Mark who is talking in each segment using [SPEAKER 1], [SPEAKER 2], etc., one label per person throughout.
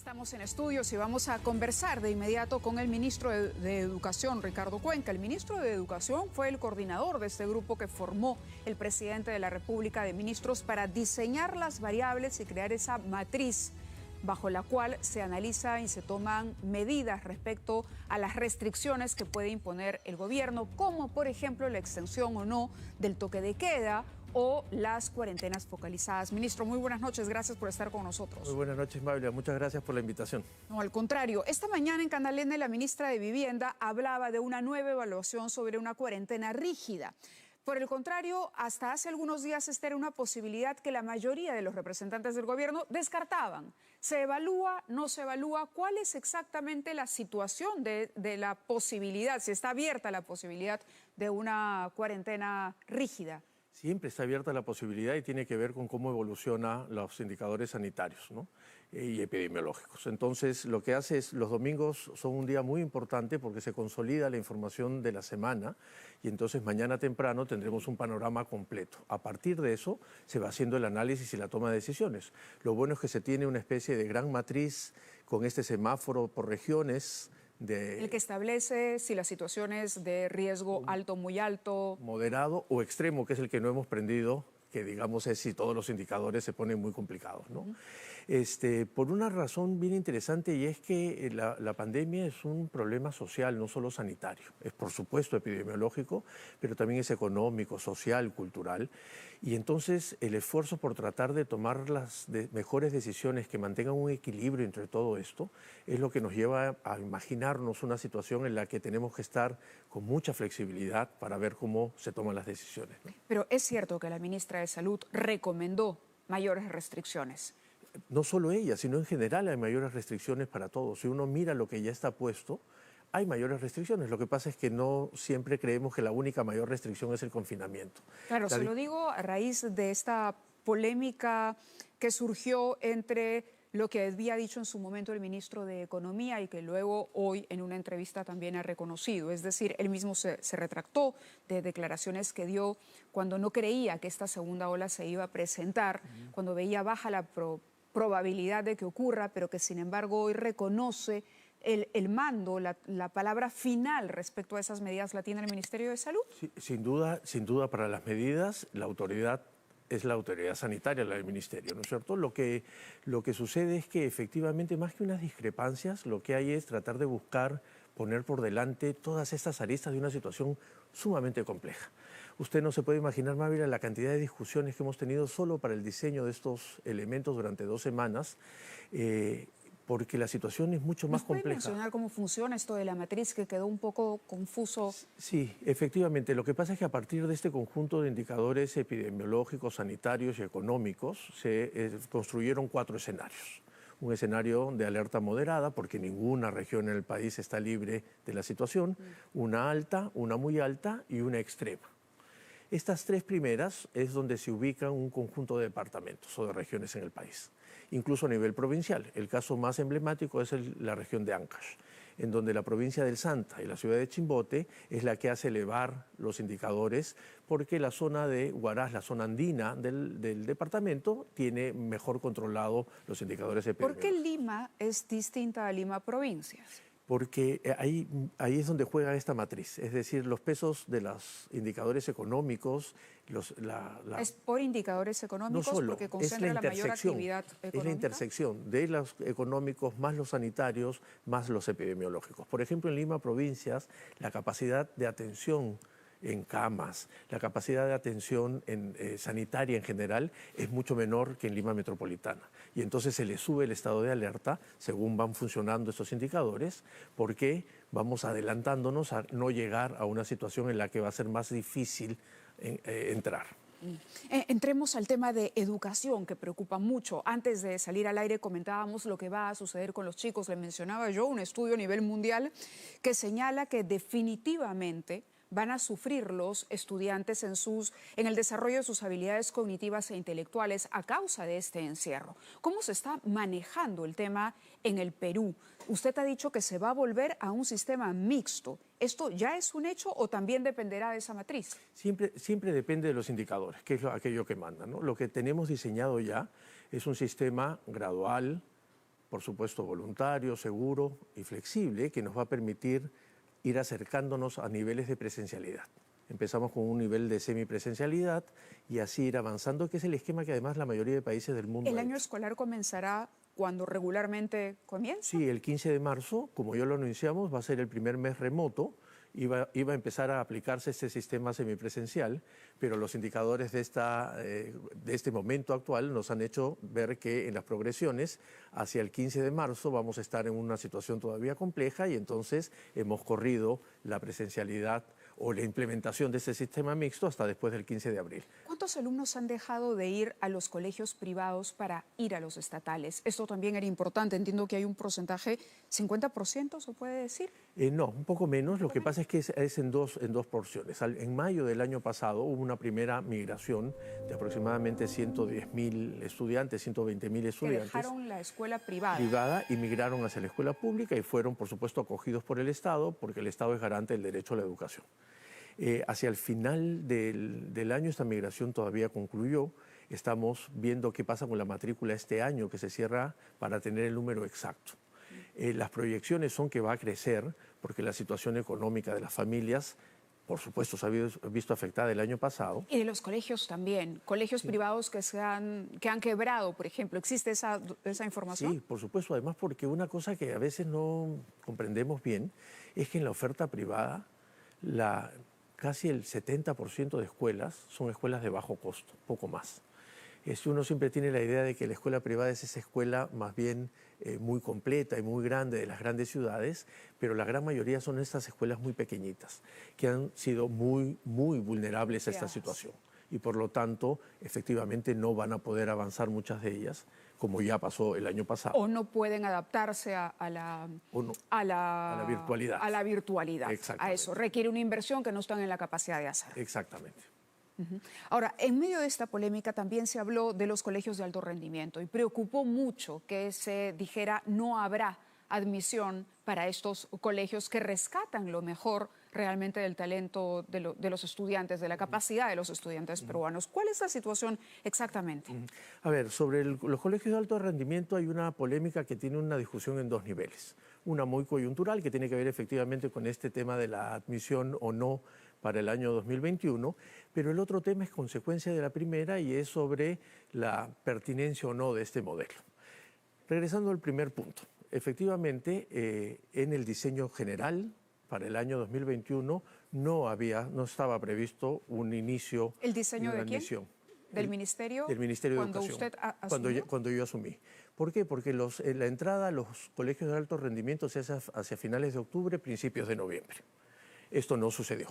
[SPEAKER 1] Estamos en estudios y vamos a conversar de inmediato con el ministro de Educación, Ricardo Cuenca. El ministro de Educación fue el coordinador de este grupo que formó el presidente de la República de Ministros para diseñar las variables y crear esa matriz bajo la cual se analiza y se toman medidas respecto a las restricciones que puede imponer el gobierno, como por ejemplo la extensión o no del toque de queda o las cuarentenas focalizadas. Ministro, muy buenas noches, gracias por estar con nosotros.
[SPEAKER 2] Muy buenas noches, Mablia, muchas gracias por la invitación.
[SPEAKER 1] No, al contrario, esta mañana en Canal N la ministra de Vivienda hablaba de una nueva evaluación sobre una cuarentena rígida. Por el contrario, hasta hace algunos días esta era una posibilidad que la mayoría de los representantes del gobierno descartaban. ¿Se evalúa, no se evalúa? ¿Cuál es exactamente la situación de la posibilidad, si está abierta la posibilidad de una cuarentena rígida?
[SPEAKER 2] Siempre está abierta la posibilidad y tiene que ver con cómo evolucionan los indicadores sanitarios, ¿no? Y epidemiológicos. Entonces, lo que hace es, los domingos son un día muy importante porque se consolida la información de la semana y entonces mañana temprano tendremos un panorama completo. A partir de eso se va haciendo el análisis y la toma de decisiones. Lo bueno es que se tiene una especie de gran matriz con este semáforo por regiones.
[SPEAKER 1] El que establece si la situación es de riesgo alto, muy alto.
[SPEAKER 2] Moderado o extremo, que es el que no hemos prendido, que digamos es si todos los indicadores se ponen muy complicados, ¿no? Por una razón bien interesante, y es que la pandemia es un problema social, no solo sanitario. Es por supuesto epidemiológico, pero también es económico, social, cultural. Y entonces el esfuerzo por tratar de tomar las mejores decisiones que mantengan un equilibrio entre todo esto es lo que nos lleva a imaginarnos una situación en la que tenemos que estar con mucha flexibilidad para ver cómo se toman las decisiones, ¿no?
[SPEAKER 1] Pero es cierto que la ministra de Salud recomendó mayores restricciones.
[SPEAKER 2] No solo ella, sino en general hay mayores restricciones para todos. Si uno mira lo que ya está puesto, hay mayores restricciones. Lo que pasa es que no siempre creemos que la única mayor restricción es el confinamiento.
[SPEAKER 1] Claro, se lo digo a raíz de esta polémica que surgió entre lo que había dicho en su momento el ministro de Economía y que luego hoy en una entrevista también ha reconocido. Es decir, él mismo se retractó de declaraciones que dio cuando no creía que esta segunda ola se iba a presentar, cuando veía baja la probabilidad de que ocurra, pero que sin embargo hoy reconoce el mando, la palabra final respecto a esas medidas la tiene el Ministerio de Salud.
[SPEAKER 2] Sí, sin duda para las medidas la autoridad es la autoridad sanitaria, la del Ministerio, ¿no es cierto? Lo que sucede es que efectivamente, más que unas discrepancias, lo que hay es tratar de buscar poner por delante todas estas aristas de una situación sumamente compleja. Usted no se puede imaginar, Mávila, la cantidad de discusiones que hemos tenido solo para el diseño de estos elementos durante 2 semanas, porque la situación es mucho más compleja.
[SPEAKER 1] ¿Puede mencionar cómo funciona esto de la matriz, que quedó un poco confuso?
[SPEAKER 2] Sí, efectivamente. Lo que pasa es que a partir de este conjunto de indicadores epidemiológicos, sanitarios y económicos se construyeron 4 escenarios. Un escenario de alerta moderada, porque ninguna región en el país está libre de la situación, una alta, una muy alta y una extrema. Estas 3 primeras es donde se ubican un conjunto de departamentos o de regiones en el país, incluso a nivel provincial. El caso más emblemático es la región de Ancash, en donde la provincia del Santa y la ciudad de Chimbote es la que hace elevar los indicadores, porque la zona de Huaraz, la zona andina del departamento, tiene mejor controlado los indicadores epidemiológicos.
[SPEAKER 1] ¿Por qué Lima es distinta a Lima provincias?
[SPEAKER 2] Porque ahí es donde juega esta matriz, es decir, los pesos de los indicadores económicos.
[SPEAKER 1] ¿Es por indicadores económicos?
[SPEAKER 2] No solo,
[SPEAKER 1] porque concentra la mayor actividad económica.
[SPEAKER 2] Es la intersección de los económicos más los sanitarios más los epidemiológicos. Por ejemplo, en Lima provincias, la capacidad de atención en camas, la capacidad de atención sanitaria en general es mucho menor que en Lima metropolitana. Y entonces se le sube el estado de alerta según van funcionando estos indicadores, porque vamos adelantándonos a no llegar a una situación en la que va a ser más difícil entrar.
[SPEAKER 1] Entremos al tema de educación, que preocupa mucho. Antes de salir al aire comentábamos lo que va a suceder con los chicos. Le mencionaba yo un estudio a nivel mundial que señala que definitivamente van a sufrir los estudiantes en el desarrollo de sus habilidades cognitivas e intelectuales a causa de este encierro. ¿Cómo se está manejando el tema en el Perú? Usted ha dicho que se va a volver a un sistema mixto. ¿Esto ya es un hecho o también dependerá de esa matriz?
[SPEAKER 2] Siempre depende de los indicadores, que es aquello que mandan, ¿no? Lo que tenemos diseñado ya es un sistema gradual, por supuesto, voluntario, seguro y flexible, que nos va a permitir ir acercándonos a niveles de presencialidad. Empezamos con un nivel de semipresencialidad y así ir avanzando, que es el esquema que además la mayoría de países del mundo
[SPEAKER 1] ¿El
[SPEAKER 2] ha
[SPEAKER 1] año
[SPEAKER 2] hecho.
[SPEAKER 1] escolar comenzará cuando regularmente comienza?
[SPEAKER 2] Sí, el 15 de marzo, como ya lo anunciamos, va a ser el primer mes remoto. Iba a empezar a aplicarse este sistema semipresencial, pero los indicadores de este momento actual nos han hecho ver que en las progresiones hacia el 15 de marzo vamos a estar en una situación todavía compleja y entonces hemos corrido la presencialidad o la implementación de ese sistema mixto hasta después del 15 de abril.
[SPEAKER 1] ¿Cuántos alumnos han dejado de ir a los colegios privados para ir a los estatales? Esto también era importante. Entiendo que hay un porcentaje, 50%, ¿se puede decir?
[SPEAKER 2] No, un poco menos. Lo que pasa es que es en dos porciones. En mayo del año pasado hubo una primera migración de aproximadamente 110.000 estudiantes, 120.000
[SPEAKER 1] Que
[SPEAKER 2] estudiantes.
[SPEAKER 1] dejaron la escuela privada.
[SPEAKER 2] Y migraron hacia la escuela pública y fueron, por supuesto, acogidos por el Estado, porque el Estado es garante del derecho a la educación. Hacia el final del año esta migración todavía concluyó. Estamos viendo qué pasa con la matrícula este año, que se cierra para tener el número exacto. Las proyecciones son que va a crecer porque la situación económica de las familias, por supuesto, se ha visto afectada el año pasado.
[SPEAKER 1] Y de los colegios también, colegios privados que han quebrado, por ejemplo. ¿Existe esa información?
[SPEAKER 2] Sí, por supuesto. Además, porque una cosa que a veces no comprendemos bien es que en la oferta privada casi el 70% de escuelas son escuelas de bajo costo, poco más. Uno siempre tiene la idea de que la escuela privada es esa escuela más bien muy completa y muy grande de las grandes ciudades, pero la gran mayoría son estas escuelas muy pequeñitas, que han sido muy, muy vulnerables a esta situación. Y por lo tanto, efectivamente, no van a poder avanzar muchas de ellas, como ya pasó el año pasado.
[SPEAKER 1] O no pueden adaptarse a la
[SPEAKER 2] virtualidad.
[SPEAKER 1] A la virtualidad. A eso. Requiere una inversión que no están en la capacidad de hacer.
[SPEAKER 2] Exactamente.
[SPEAKER 1] Ahora, en medio de esta polémica también se habló de los colegios de alto rendimiento y preocupó mucho que se dijera no habrá admisión para estos colegios que rescatan lo mejor realmente del talento de los estudiantes, de la capacidad de los estudiantes peruanos. ¿Cuál es la situación exactamente?
[SPEAKER 2] A ver, sobre los colegios de alto rendimiento hay una polémica que tiene una discusión en dos niveles. Una muy coyuntural que tiene que ver efectivamente con este tema de la admisión o no para el año 2021, pero el otro tema es consecuencia de la primera y es sobre la pertinencia o no de este modelo. Regresando al primer punto, efectivamente en el diseño general para el año 2021 no estaba previsto un inicio.
[SPEAKER 1] ¿El diseño de quién?
[SPEAKER 2] Admisión.
[SPEAKER 1] ¿Del Ministerio?
[SPEAKER 2] Del Ministerio de Educación.
[SPEAKER 1] ¿Cuando usted asumió?
[SPEAKER 2] Cuando yo asumí. ¿Por qué? Porque la entrada a los colegios de alto rendimiento se hace hacia finales de octubre, principios de noviembre. Esto no sucedió.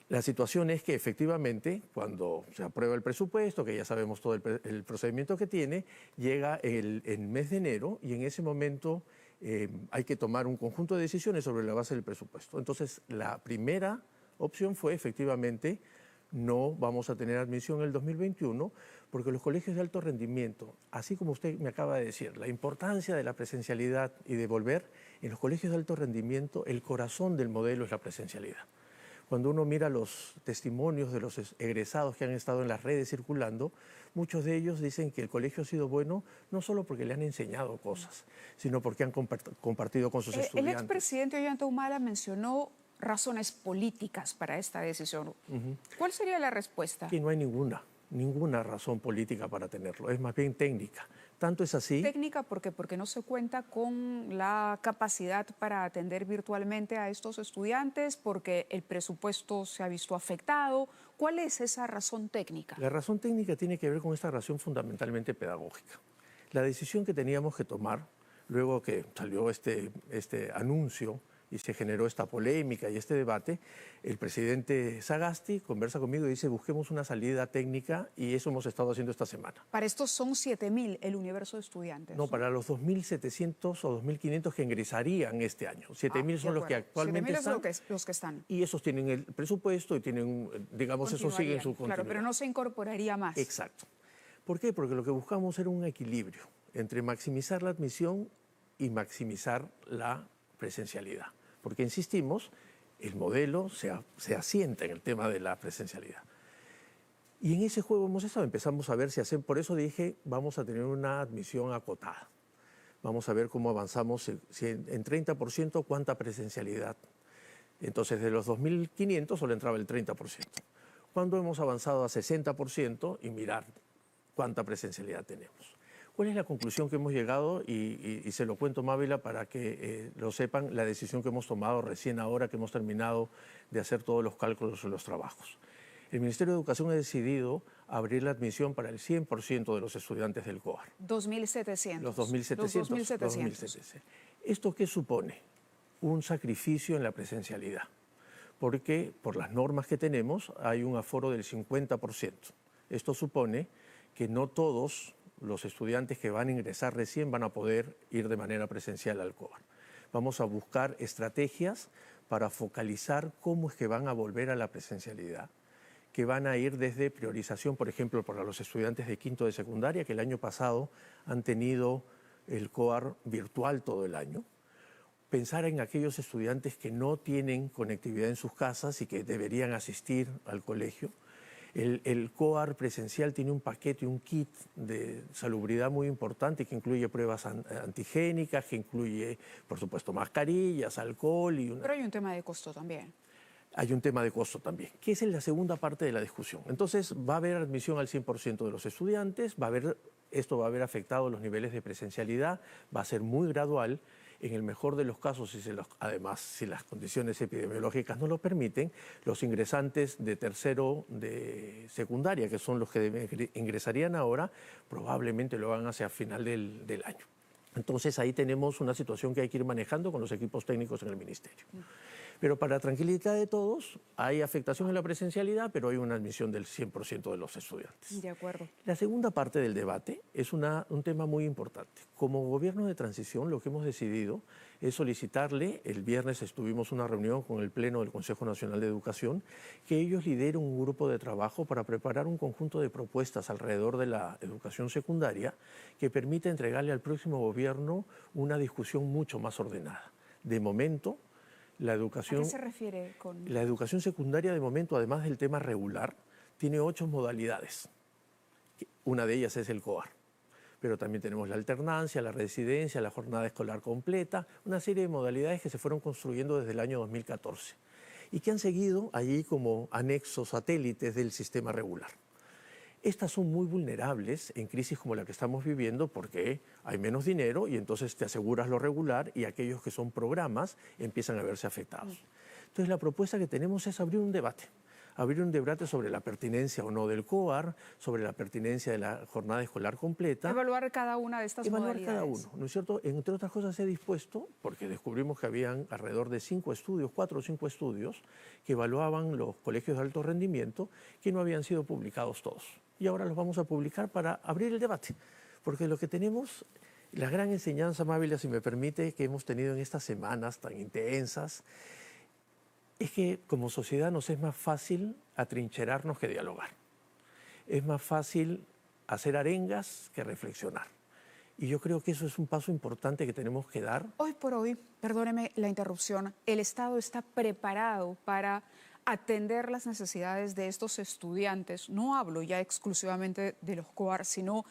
[SPEAKER 2] La situación es que efectivamente, cuando se aprueba el presupuesto, que ya sabemos todo el procedimiento que tiene, llega el mes de enero y en ese momento hay que tomar un conjunto de decisiones sobre la base del presupuesto. Entonces, la primera opción fue efectivamente no vamos a tener admisión en el 2021 porque los colegios de alto rendimiento, así como usted me acaba de decir, la importancia de la presencialidad y de volver, en los colegios de alto rendimiento el corazón del modelo es la presencialidad. Cuando uno mira los testimonios de los egresados que han estado en las redes circulando, muchos de ellos dicen que el colegio ha sido bueno no solo porque le han enseñado cosas, sino porque han compartido con sus estudiantes.
[SPEAKER 1] El expresidente Ollanta Humala mencionó razones políticas para esta decisión. ¿Cuál sería la respuesta?
[SPEAKER 2] Que no hay ninguna razón política para tenerlo, es más bien técnica. Tanto es así.
[SPEAKER 1] Técnica porque no se cuenta con la capacidad para atender virtualmente a estos estudiantes, porque el presupuesto se ha visto afectado. ¿Cuál es esa razón técnica?
[SPEAKER 2] La razón técnica tiene que ver con esta razón fundamentalmente pedagógica. La decisión que teníamos que tomar, luego que salió este anuncio y se generó esta polémica y este debate, el presidente Sagasti conversa conmigo y dice busquemos una salida técnica y eso hemos estado haciendo esta semana.
[SPEAKER 1] Para estos son 7.000 el universo de estudiantes.
[SPEAKER 2] No, para los 2.700 o 2.500 que ingresarían este año. 7.000 son los que actualmente están.
[SPEAKER 1] 7.000 son los que están.
[SPEAKER 2] Y esos tienen el presupuesto y tienen, digamos, eso sigue en su continuidad.
[SPEAKER 1] Claro, pero no se incorporaría más.
[SPEAKER 2] Exacto. ¿Por qué? Porque lo que buscamos era un equilibrio entre maximizar la admisión y maximizar la presencialidad. Porque, insistimos, el modelo se asienta en el tema de la presencialidad. Y en ese juego hemos estado, empezamos a ver si hacen, por eso dije, vamos a tener una admisión acotada. Vamos a ver cómo avanzamos, si en 30%, cuánta presencialidad. Entonces, de los 2.500 solo entraba el 30%. Cuando hemos avanzado a 60% y mirar cuánta presencialidad tenemos. ¿Cuál es la conclusión que hemos llegado? Y se lo cuento, Mávila, para que lo sepan, la decisión que hemos tomado recién ahora que hemos terminado de hacer todos los cálculos en los trabajos. El Ministerio de Educación ha decidido abrir la admisión para el 100% de los estudiantes del COAR.
[SPEAKER 1] 2.700.
[SPEAKER 2] Los 2.700. ¿Esto qué supone? Un sacrificio en la presencialidad, porque por las normas que tenemos hay un aforo del 50%. Esto supone que no todos los estudiantes que van a ingresar recién van a poder ir de manera presencial al COAR. Vamos a buscar estrategias para focalizar cómo es que van a volver a la presencialidad, que van a ir desde priorización, por ejemplo, para los estudiantes de quinto de secundaria, que el año pasado han tenido el COAR virtual todo el año. Pensar en aquellos estudiantes que no tienen conectividad en sus casas y que deberían asistir al colegio. El COAR presencial tiene un paquete, un kit de salubridad muy importante que incluye pruebas antigénicas, que incluye, por supuesto, mascarillas, alcohol y
[SPEAKER 1] Pero hay un tema de costo también.
[SPEAKER 2] Hay un tema de costo también, que es en la segunda parte de la discusión. Entonces, va a haber admisión al 100% de los estudiantes, esto va a haber afectado los niveles de presencialidad, va a ser muy gradual. En el mejor de los casos, además, si las condiciones epidemiológicas no lo permiten, los ingresantes de tercero de secundaria, que son los que ingresarían ahora, probablemente lo hagan hacia final del año. Entonces, ahí tenemos una situación que hay que ir manejando con los equipos técnicos en el Ministerio. Pero para tranquilidad de todos, hay afectación en la presencialidad, pero hay una admisión del 100% de los estudiantes.
[SPEAKER 1] De acuerdo.
[SPEAKER 2] La segunda parte del debate es un tema muy importante. Como gobierno de transición, lo que hemos decidido es solicitarle, el viernes tuvimos una reunión con el Pleno del Consejo Nacional de Educación, que ellos lideren un grupo de trabajo para preparar un conjunto de propuestas alrededor de la educación secundaria que permita entregarle al próximo gobierno una discusión mucho más ordenada. De momento, la educación,
[SPEAKER 1] ¿a qué se refiere con...?
[SPEAKER 2] La educación secundaria, de momento, además del tema regular, tiene 8 modalidades. Una de ellas es el COAR. Pero también tenemos la alternancia, la residencia, la jornada escolar completa, una serie de modalidades que se fueron construyendo desde el año 2014 y que han seguido allí como anexos satélites del sistema regular. Estas son muy vulnerables en crisis como la que estamos viviendo porque hay menos dinero y entonces te aseguras lo regular y aquellos que son programas empiezan a verse afectados. Entonces la propuesta que tenemos es abrir un debate sobre la pertinencia o no del COAR, sobre la pertinencia de la jornada escolar completa.
[SPEAKER 1] Evaluar cada una de estas modalidades.
[SPEAKER 2] Evaluar cada uno, ¿no es cierto? Entre otras cosas he dispuesto, porque descubrimos que habían alrededor de 4 o 5 estudios que evaluaban los colegios de alto rendimiento que no habían sido publicados todos. Y ahora los vamos a publicar para abrir el debate, porque lo que tenemos, la gran enseñanza, Mávila, si me permite, que hemos tenido en estas semanas tan intensas, es que como sociedad nos es más fácil atrincherarnos que dialogar. Es más fácil hacer arengas que reflexionar. Y yo creo que eso es un paso importante que tenemos que dar.
[SPEAKER 1] Hoy por hoy, perdóneme la interrupción, ¿el Estado está preparado para atender las necesidades de estos estudiantes? No hablo ya exclusivamente de los COAR, sino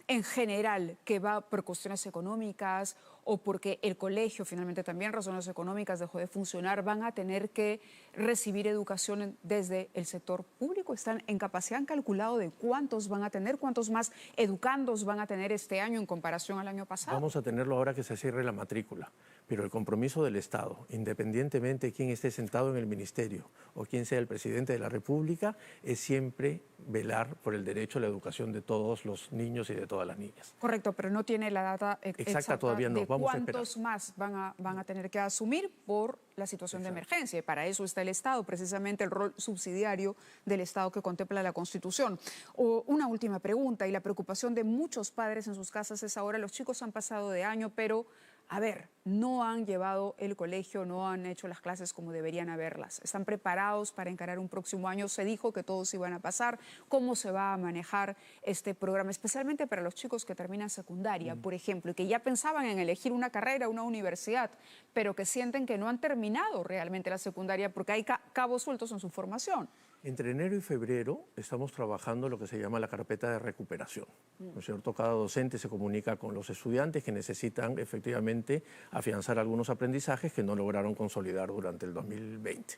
[SPEAKER 1] en general, que va por cuestiones económicas o porque el colegio, finalmente también razones económicas, dejó de funcionar, van a tener que recibir educación desde el sector público. ¿Están en capacidad? ¿Han calculado de cuántos van a tener? ¿Cuántos más educandos van a tener este año en comparación al año pasado?
[SPEAKER 2] Vamos a tenerlo ahora que se cierre la matrícula, pero el compromiso del Estado, independientemente de quién esté sentado en el ministerio o quién sea el presidente de la República, es siempre velar por el derecho a la educación de todos los niños y de todas las niñas.
[SPEAKER 1] Correcto, pero no tiene la data exacta
[SPEAKER 2] todavía no.
[SPEAKER 1] de cuántos más van a tener que asumir por la situación de emergencia. Y para eso está el Estado, precisamente el rol subsidiario del Estado que contempla la Constitución. Una última pregunta, y la preocupación de muchos padres en sus casas es ahora, los chicos han pasado de año, pero a ver, no han llevado el colegio, no han hecho las clases como deberían haberlas. ¿Están preparados para encarar un próximo año? Se dijo que todos iban a pasar. ¿Cómo se va a manejar este programa? Especialmente para los chicos que terminan secundaria, por ejemplo, y que ya pensaban en elegir una carrera, una universidad, pero que sienten que no han terminado realmente la secundaria porque hay cabos sueltos en su formación.
[SPEAKER 2] Entre enero y febrero estamos trabajando lo que se llama la carpeta de recuperación, ¿no es cierto? Cada docente se comunica con los estudiantes que necesitan efectivamente afianzar algunos aprendizajes que no lograron consolidar durante el 2020.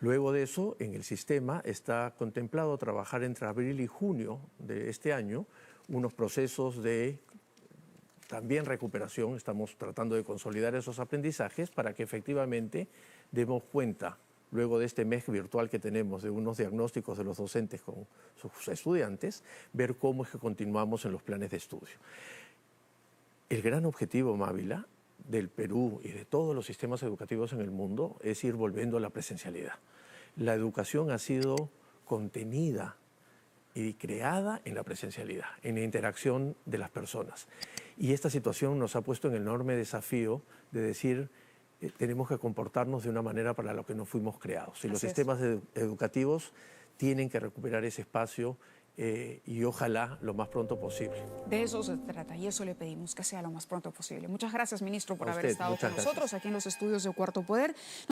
[SPEAKER 2] Luego de eso, en el sistema está contemplado trabajar entre abril y junio de este año unos procesos de también recuperación. Estamos tratando de consolidar esos aprendizajes para que efectivamente demos cuenta, luego de este mes virtual que tenemos, de unos diagnósticos de los docentes con sus estudiantes, ver cómo es que continuamos en los planes de estudio. El gran objetivo, Mávila, del Perú y de todos los sistemas educativos en el mundo es ir volviendo a la presencialidad. La educación ha sido contenida y creada en la presencialidad, en la interacción de las personas. Y esta situación nos ha puesto en el enorme desafío de decir tenemos que comportarnos de una manera para la que no fuimos creados. Y los sistemas educativos tienen que recuperar ese espacio y ojalá lo más pronto posible.
[SPEAKER 1] De eso se trata y eso le pedimos que sea lo más pronto posible. Muchas gracias, ministro, por haber estado con nosotros aquí en los estudios de Cuarto Poder.